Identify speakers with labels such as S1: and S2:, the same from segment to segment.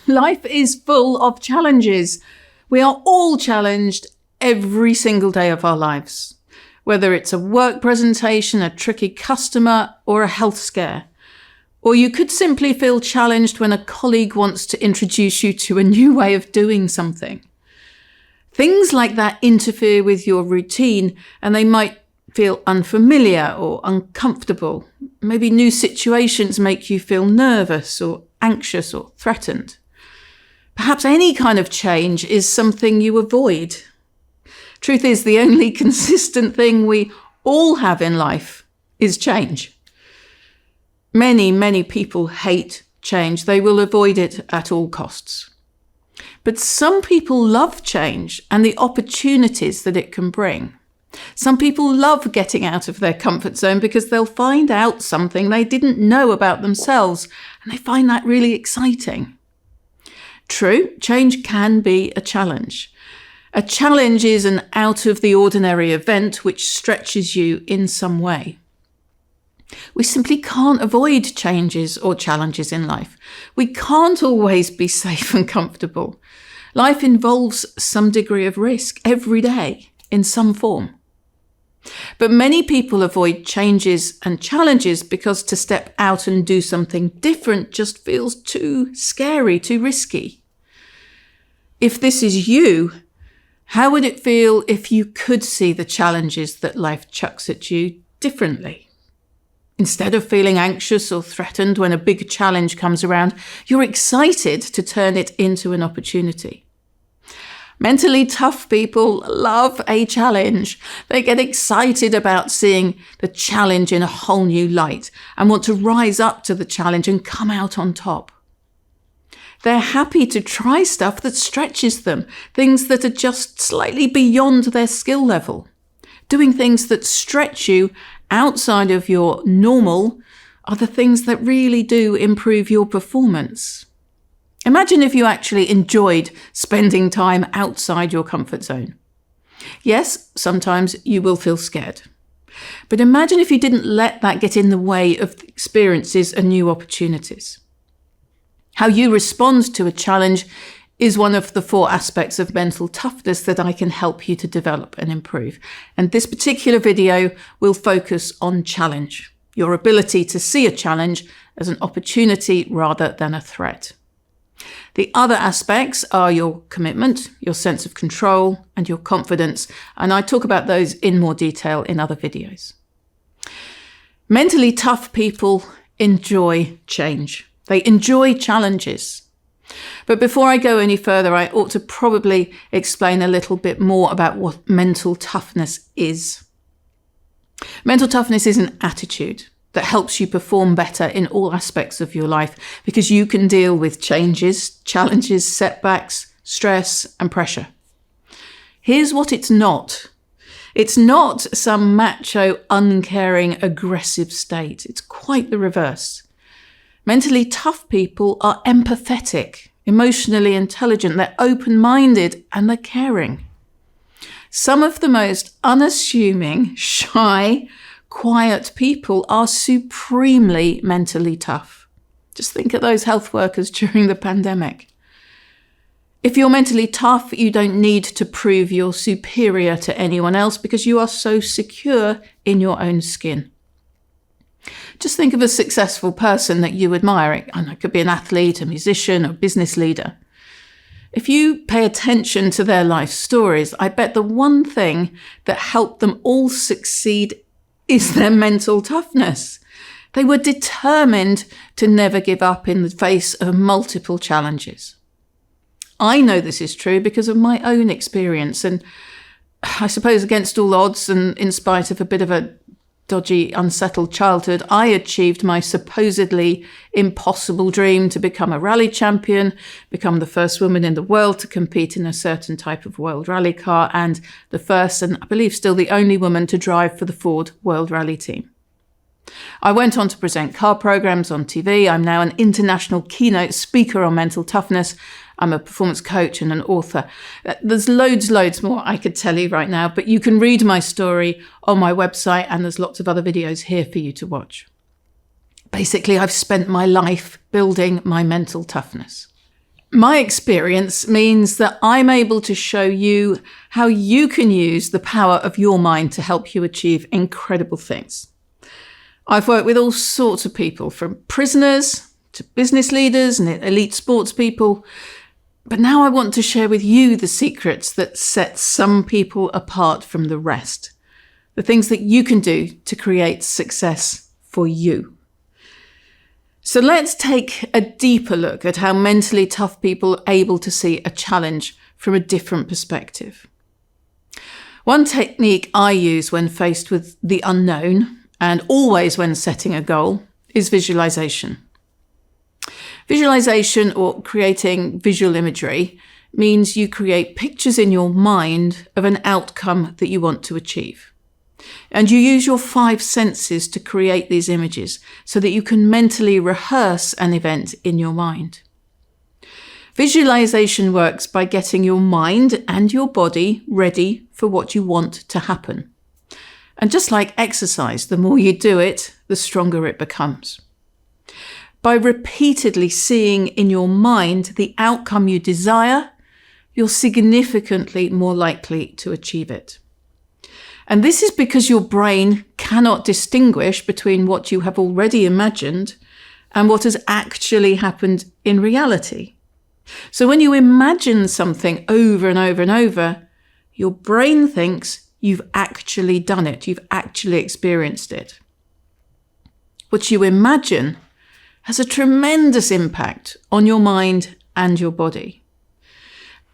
S1: Life is full of challenges. We are all challenged every single day of our lives, whether it's a work presentation, a tricky customer, or a health scare. Or you could simply feel challenged when a colleague wants to introduce you to a new way of doing something. Things like that interfere with your routine, and they might feel unfamiliar or uncomfortable. Maybe new situations make you feel nervous or anxious or threatened. Perhaps any kind of change is something you avoid. Truth is, the only consistent thing we all have in life is change. Many people hate change. They will avoid it at all costs. But some people love change and the opportunities that it can bring. Some people love getting out of their comfort zone because they'll find out something they didn't know about themselves, and they find that really exciting. True, change can be a challenge. A challenge is an out-of-the-ordinary event which stretches you in some way. We simply can't avoid changes or challenges in life. We can't always be safe and comfortable. Life involves some degree of risk every day in some form. But many people avoid changes and challenges because to step out and do something different just feels too scary, too risky. If this is you, how would it feel if you could see the challenges that life chucks at you differently? Instead of feeling anxious or threatened when a big challenge comes around, you're excited to turn it into an opportunity. Mentally tough people love a challenge. They get excited about seeing the challenge in a whole new light and want to rise up to the challenge and come out on top. They're happy to try stuff that stretches them, things that are just slightly beyond their skill level. Doing things that stretch you outside of your normal are the things that really do improve your performance. Imagine if you actually enjoyed spending time outside your comfort zone. Yes, sometimes you will feel scared. But imagine if you didn't let that get in the way of experiences and new opportunities. How you respond to a challenge is one of the 4 aspects of mental toughness that I can help you to develop and improve. And this particular video will focus on challenge, your ability to see a challenge as an opportunity rather than a threat. The other aspects are your commitment, your sense of control, and your confidence, and I talk about those in more detail in other videos. Mentally tough people enjoy change. They enjoy challenges. But before I go any further, I ought to probably explain a little bit more about what mental toughness is. Mental toughness is an attitude that helps you perform better in all aspects of your life because you can deal with changes, challenges, setbacks, stress, and pressure. Here's what it's not. It's not some macho, uncaring, aggressive state. It's quite the reverse. Mentally tough people are empathetic, emotionally intelligent, they're open-minded, and they're caring. Some of the most unassuming, shy, quiet people are supremely mentally tough. Just think of those health workers during the pandemic. If you're mentally tough, you don't need to prove you're superior to anyone else because you are so secure in your own skin. Just think of a successful person that you admire. It could be an athlete, a musician, or business leader. If you pay attention to their life stories, I bet the one thing that helped them all succeed is their mental toughness. They were determined to never give up in the face of multiple challenges. I know this is true because of my own experience, and I suppose against all odds and in spite of a bit of a dodgy, unsettled childhood, I achieved my supposedly impossible dream to become a rally champion, become the first woman in the world to compete in a certain type of world rally car, and the first, and I believe still the only woman to drive for the Ford World Rally team. I went on to present car programs on TV. I'm now an international keynote speaker on mental toughness. I'm a performance coach and an author. There's loads more I could tell you right now, but you can read my story on my website, and there's lots of other videos here for you to watch. Basically, I've spent my life building my mental toughness. My experience means that I'm able to show you how you can use the power of your mind to help you achieve incredible things. I've worked with all sorts of people, from prisoners to business leaders and elite sports people. But now I want to share with you the secrets that set some people apart from the rest. The things that you can do to create success for you. So let's take a deeper look at how mentally tough people are able to see a challenge from a different perspective. One technique I use when faced with the unknown, and always when setting a goal, is visualization. Visualization, or creating visual imagery, means you create pictures in your mind of an outcome that you want to achieve. And you use your 5 senses to create these images so that you can mentally rehearse an event in your mind. Visualization works by getting your mind and your body ready for what you want to happen. And just like exercise, the more you do it, the stronger it becomes. By repeatedly seeing in your mind the outcome you desire, you're significantly more likely to achieve it. And this is because your brain cannot distinguish between what you have already imagined and what has actually happened in reality. So when you imagine something over and over and over, your brain thinks you've actually done it, you've actually experienced it. What you imagine has a tremendous impact on your mind and your body.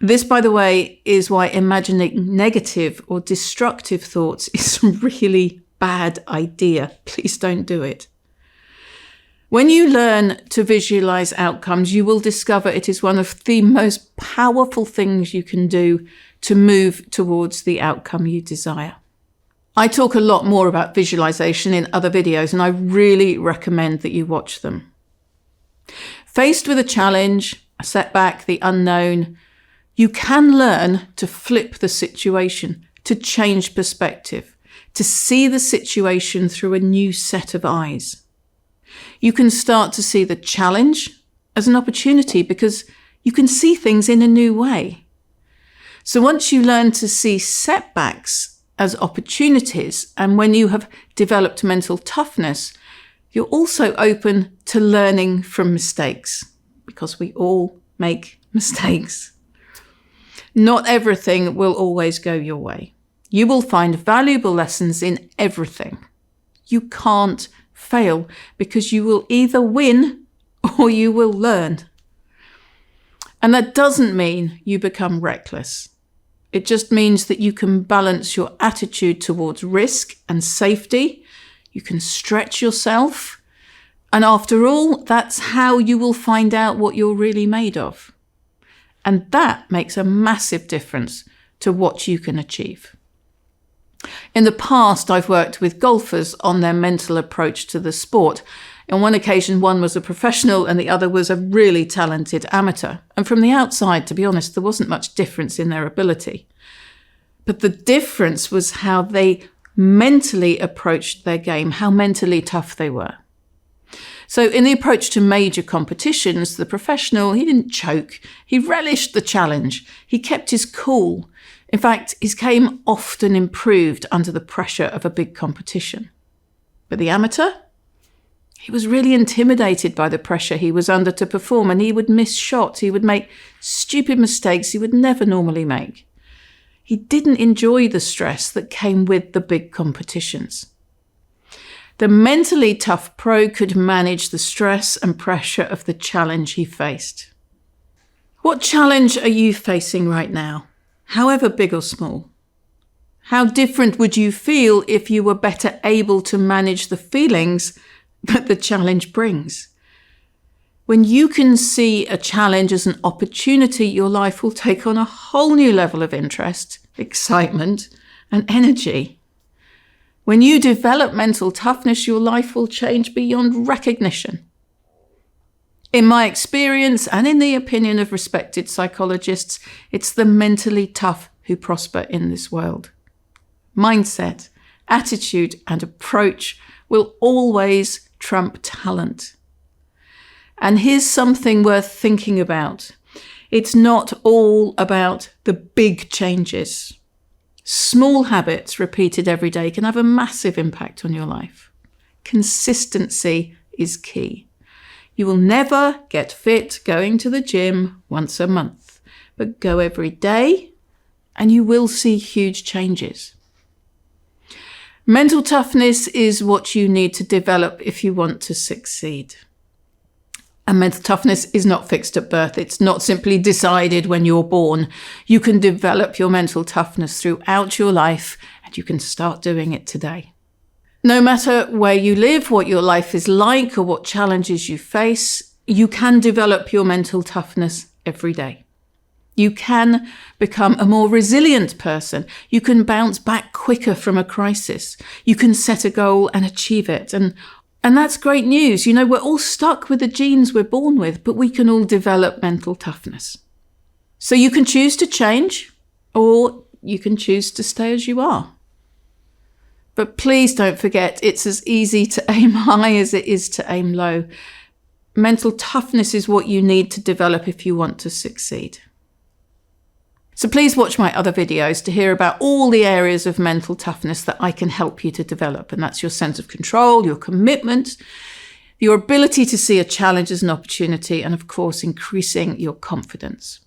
S1: This, by the way, is why imagining negative or destructive thoughts is a really bad idea. Please don't do it. When you learn to visualize outcomes, you will discover it is one of the most powerful things you can do to move towards the outcome you desire. I talk a lot more about visualization in other videos, and I really recommend that you watch them. Faced with a challenge, a setback, the unknown, you can learn to flip the situation, to change perspective, to see the situation through a new set of eyes. You can start to see the challenge as an opportunity because you can see things in a new way. So once you learn to see setbacks as opportunities, and when you have developed mental toughness, you're also open to learning from mistakes, because we all make mistakes. Not everything will always go your way. You will find valuable lessons in everything. You can't fail because you will either win or you will learn. And that doesn't mean you become reckless. It just means that you can balance your attitude towards risk and safety. You can stretch yourself. And after all, that's how you will find out what you're really made of. And that makes a massive difference to what you can achieve. In the past, I've worked with golfers on their mental approach to the sport. On one occasion, one was a professional and the other was a really talented amateur. And from the outside, to be honest, there wasn't much difference in their ability. But the difference was how they mentally approached their game, how mentally tough they were. So in the approach to major competitions, the professional, he didn't choke. He relished the challenge. He kept his cool. In fact, his game often improved under the pressure of a big competition. But the amateur? He was really intimidated by the pressure he was under to perform, and he would miss shots. He would make stupid mistakes he would never normally make. He didn't enjoy the stress that came with the big competitions. The mentally tough pro could manage the stress and pressure of the challenge he faced. What challenge are you facing right now, however big or small? How different would you feel if you were better able to manage the feelings that the challenge brings? When you can see a challenge as an opportunity, your life will take on a whole new level of interest, excitement, and energy. When you develop mental toughness, your life will change beyond recognition. In my experience, and in the opinion of respected psychologists, it's the mentally tough who prosper in this world. Mindset, attitude, and approach will always trump talent. And here's something worth thinking about. It's not all about the big changes. Small habits repeated every day can have a massive impact on your life. Consistency is key. You will never get fit going to the gym once a month, but go every day and you will see huge changes. Mental toughness is what you need to develop if you want to succeed. And mental toughness is not fixed at birth. It's not simply decided when you're born. You can develop your mental toughness throughout your life, and you can start doing it today. No matter where you live, what your life is like, or what challenges you face, you can develop your mental toughness every day. You can become a more resilient person. You can bounce back quicker from a crisis. You can set a goal and achieve it. And that's great news. You know, we're all stuck with the genes we're born with, but we can all develop mental toughness. So you can choose to change, or you can choose to stay as you are. But please don't forget, it's as easy to aim high as it is to aim low. Mental toughness is what you need to develop if you want to succeed. So please watch my other videos to hear about all the areas of mental toughness that I can help you to develop. And that's your sense of control, your commitment, your ability to see a challenge as an opportunity, and of course, increasing your confidence.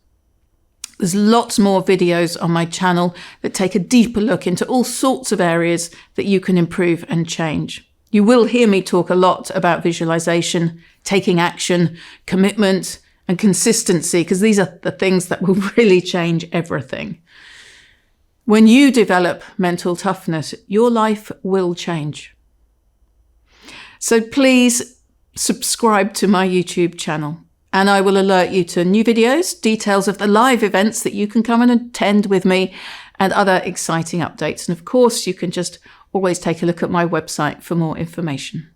S1: There's lots more videos on my channel that take a deeper look into all sorts of areas that you can improve and change. You will hear me talk a lot about visualization, taking action, commitment, and consistency, because these are the things that will really change everything. When you develop mental toughness, your life will change. So please subscribe to my YouTube channel, and I will alert you to new videos, details of the live events that you can come and attend with me, and other exciting updates. And of course, you can just always take a look at my website for more information.